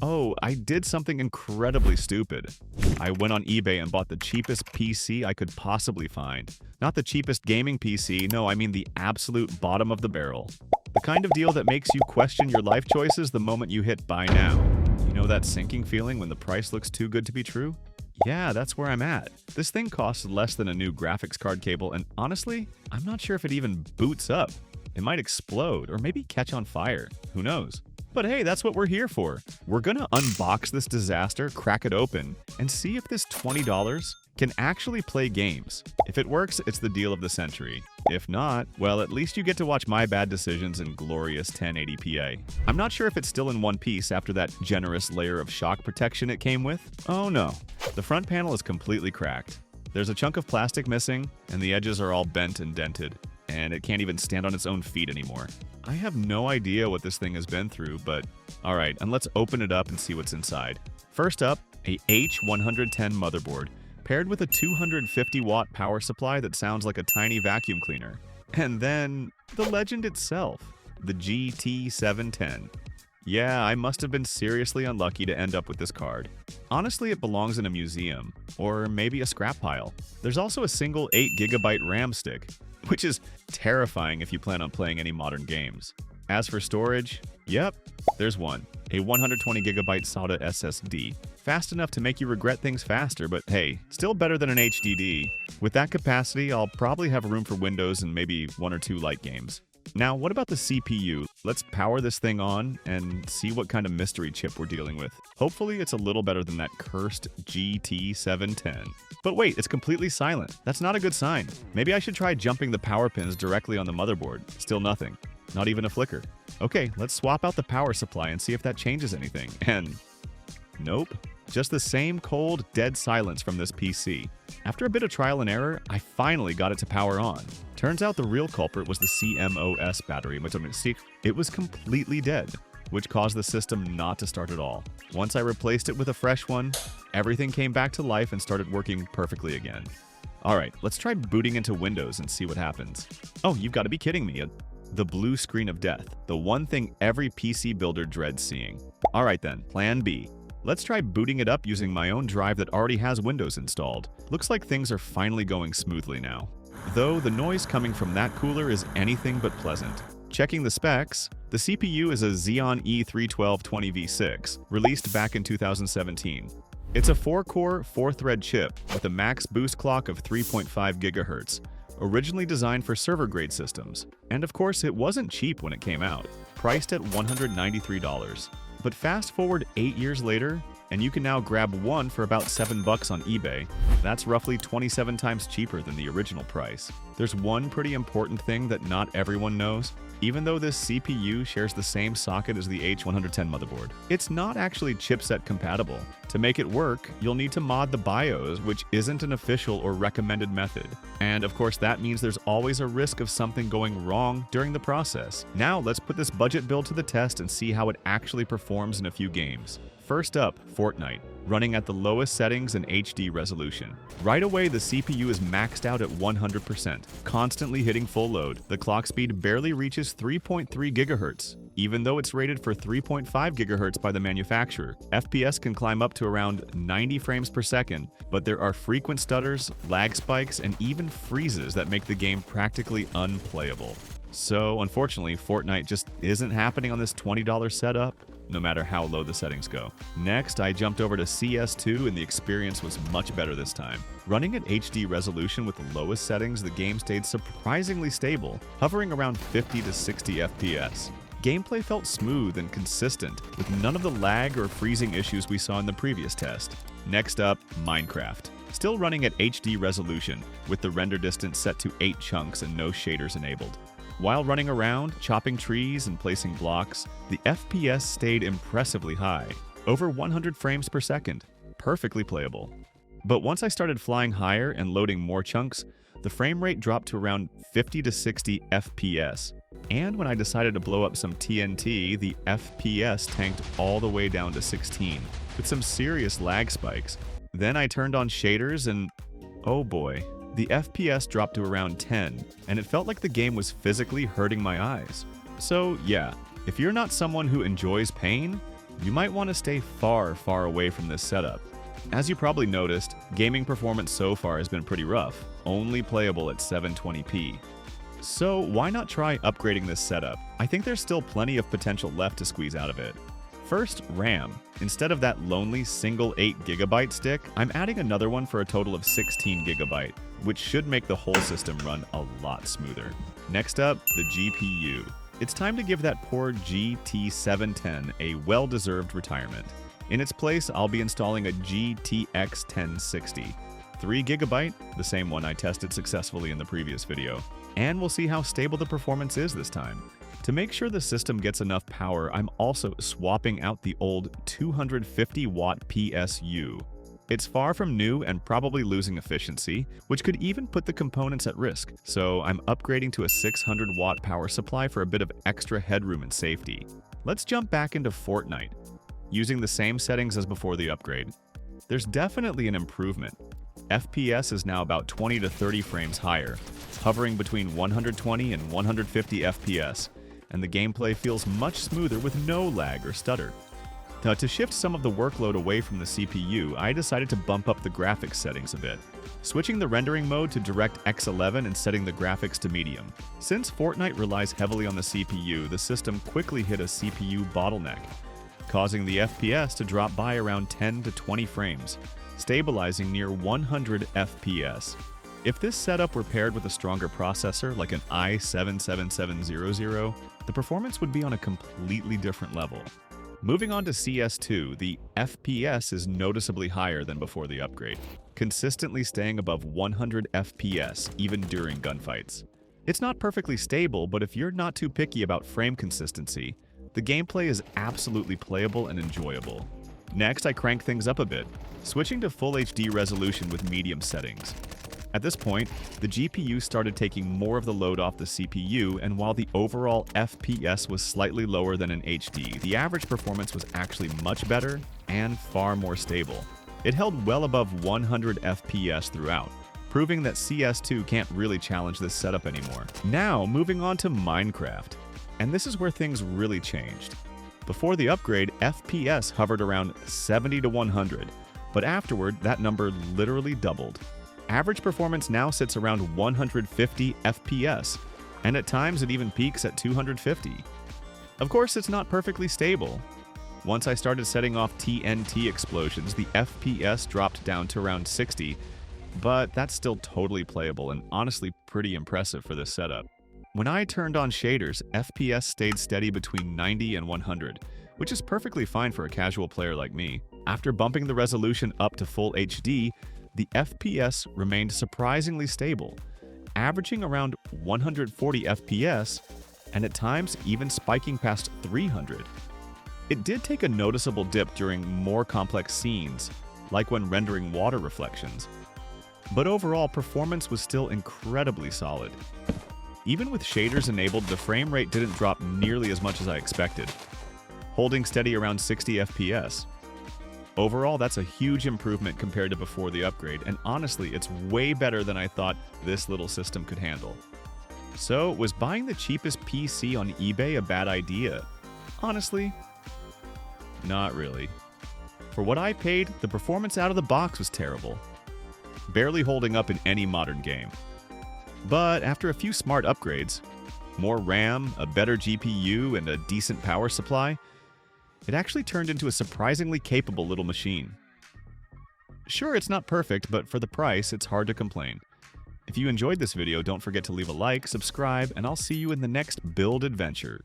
Oh, I did something incredibly stupid. I went on eBay and bought the cheapest PC I could possibly find. Not the cheapest gaming PC, no, I mean the absolute bottom of the barrel. The kind of deal that makes you question your life choices the moment you hit buy now. You know that sinking feeling when the price looks too good to be true? Yeah, that's where I'm at. This thing costs less than a new graphics card cable, and honestly, I'm not sure if it even boots up. It might explode, or maybe catch on fire. Who knows? But hey, that's what we're here for. We're gonna unbox this disaster, crack it open, and see if this $20 can actually play games. If it works, it's the deal of the century. If not, well, at least you get to watch my bad decisions in glorious 1080p. I'm not sure if it's still in one piece after that generous layer of shock protection it came with. Oh no, the front panel is completely cracked. There's a chunk of plastic missing, and the edges are all bent and dented, and it can't even stand on its own feet anymore. I have no idea what this thing has been through, but alright, and let's open it up and see what's inside. First up, a H110 motherboard, paired with a 250-watt power supply that sounds like a tiny vacuum cleaner. And then, the legend itself, the GT710. Yeah, I must have been seriously unlucky to end up with this card. Honestly, it belongs in a museum, or maybe a scrap pile. There's also a single 8GB RAM stick, which is terrifying if you plan on playing any modern games. As for storage, yep, there's one. A 120GB SATA SSD. Fast enough to make you regret things faster, but hey, still better than an HDD. With that capacity, I'll probably have room for Windows and maybe one or two light games. Now, what about the CPU? Let's power this thing on and see what kind of mystery chip we're dealing with. Hopefully, it's a little better than that cursed GT710. But wait, it's completely silent. That's not a good sign. Maybe I should try jumping the power pins directly on the motherboard. Still nothing. Not even a flicker. Okay, let's swap out the power supply and see if that changes anything. And nope. Just the same cold, dead silence from this PC. After a bit of trial and error, I finally got it to power on. Turns out the real culprit was the CMOS battery, which it was completely dead, which caused the system not to start at all. Once I replaced it with a fresh one, everything came back to life and started working perfectly again. Alright, let's try booting into Windows and see what happens. Oh, you've got to be kidding me. The blue screen of death, the one thing every PC builder dreads seeing. Alright then, plan B. Let's try booting it up using my own drive that already has Windows installed. Looks like things are finally going smoothly now. Though the noise coming from that cooler is anything but pleasant. Checking the specs, the CPU is a Xeon E31220V6, released back in 2017. It's a 4-core, 4-thread chip with a max boost clock of 3.5 GHz, originally designed for server-grade systems. And of course, it wasn't cheap when it came out, priced at $193. But fast forward 8 years later, and you can now grab one for about $7 on eBay. That's roughly 27 times cheaper than the original price. There's one pretty important thing that not everyone knows. Even though this CPU shares the same socket as the H110 motherboard, it's not actually chipset compatible. To make it work, you'll need to mod the BIOS, which isn't an official or recommended method. And of course, that means there's always a risk of something going wrong during the process. Now, let's put this budget build to the test and see how it actually performs in a few games. First up, Fortnite, running at the lowest settings in HD resolution. Right away, the CPU is maxed out at 100%, constantly hitting full load. The clock speed barely reaches 3.3 GHz. Even though it's rated for 3.5 GHz by the manufacturer, FPS can climb up to around 90 frames per second, but there are frequent stutters, lag spikes, and even freezes that make the game practically unplayable. So, unfortunately, Fortnite just isn't happening on this $20 setup, no matter how low the settings go. Next, I jumped over to CS2 and the experience was much better this time. Running at HD resolution with the lowest settings, the game stayed surprisingly stable, hovering around 50 to 60 FPS. Gameplay felt smooth and consistent, with none of the lag or freezing issues we saw in the previous test. Next up, Minecraft. Still running at HD resolution, with the render distance set to 8 chunks and no shaders enabled. While running around, chopping trees, and placing blocks, the FPS stayed impressively high, over 100 frames per second, perfectly playable. But once I started flying higher and loading more chunks, the frame rate dropped to around 50 to 60 FPS. And when I decided to blow up some TNT, the FPS tanked all the way down to 16, with some serious lag spikes. Then I turned on shaders and, oh boy, the FPS dropped to around 10, and it felt like the game was physically hurting my eyes. So yeah, if you're not someone who enjoys pain, You might want to stay far, far away from this setup. As you probably noticed, gaming performance so far has been pretty rough, only playable at 720p. So why not try upgrading this setup? I think there's still plenty of potential left to squeeze out of it. First, RAM. Instead of that lonely single 8GB stick, I'm adding another one for a total of 16GB, which should make the whole system run a lot smoother. Next up, the GPU. It's time to give that poor GT710 a well-deserved retirement. In its place, I'll be installing a GTX 1060. 3GB, the same one I tested successfully in the previous video. And we'll see how stable the performance is this time. To make sure the system gets enough power, I'm also swapping out the old 250-watt PSU. It's far from new and probably losing efficiency, which could even put the components at risk, so I'm upgrading to a 600-watt power supply for a bit of extra headroom and safety. Let's jump back into Fortnite. Using the same settings as before the upgrade. There's definitely an improvement. FPS is now about 20 to 30 frames higher, hovering between 120 and 150 FPS, and the gameplay feels much smoother with no lag or stutter. Now, to shift some of the workload away from the CPU, I decided to bump up the graphics settings a bit, switching the rendering mode to DirectX 11 and setting the graphics to medium. Since Fortnite relies heavily on the CPU, the system quickly hit a CPU bottleneck, causing the FPS to drop by around 10 to 20 frames, stabilizing near 100 FPS. If this setup were paired with a stronger processor like an i7-7700, the performance would be on a completely different level. Moving on to CS2, the FPS is noticeably higher than before the upgrade, consistently staying above 100 FPS even during gunfights. It's not perfectly stable, but if you're not too picky about frame consistency, the gameplay is absolutely playable and enjoyable. Next, I crank things up a bit, switching to Full HD resolution with medium settings. At this point, the GPU started taking more of the load off the CPU, and while the overall FPS was slightly lower than in HD, the average performance was actually much better and far more stable. It held well above 100 FPS throughout, proving that CS2 can't really challenge this setup anymore. Now, moving on to Minecraft. And this is where things really changed. Before the upgrade, FPS hovered around 70 to 100, but afterward, that number literally doubled. Average performance now sits around 150 FPS, and at times it even peaks at 250. Of course, it's not perfectly stable. Once I started setting off TNT explosions, the FPS dropped down to around 60, but that's still totally playable and honestly pretty impressive for this setup. When I turned on shaders, FPS stayed steady between 90 and 100, which is perfectly fine for a casual player like me. After bumping the resolution up to full HD, the FPS remained surprisingly stable, averaging around 140 FPS and at times even spiking past 300. It did take a noticeable dip during more complex scenes, like when rendering water reflections. But overall, performance was still incredibly solid. Even with shaders enabled, the frame rate didn't drop nearly as much as I expected, holding steady around 60 FPS. Overall, that's a huge improvement compared to before the upgrade, and honestly, it's way better than I thought this little system could handle. So, was buying the cheapest PC on eBay a bad idea? Honestly, not really. For what I paid, the performance out of the box was terrible, barely holding up in any modern game. But after a few smart upgrades, more RAM, a better GPU, and a decent power supply, it actually turned into a surprisingly capable little machine. Sure, it's not perfect, but for the price, it's hard to complain. If you enjoyed this video, don't forget to leave a like, subscribe, and I'll see you in the next build adventure.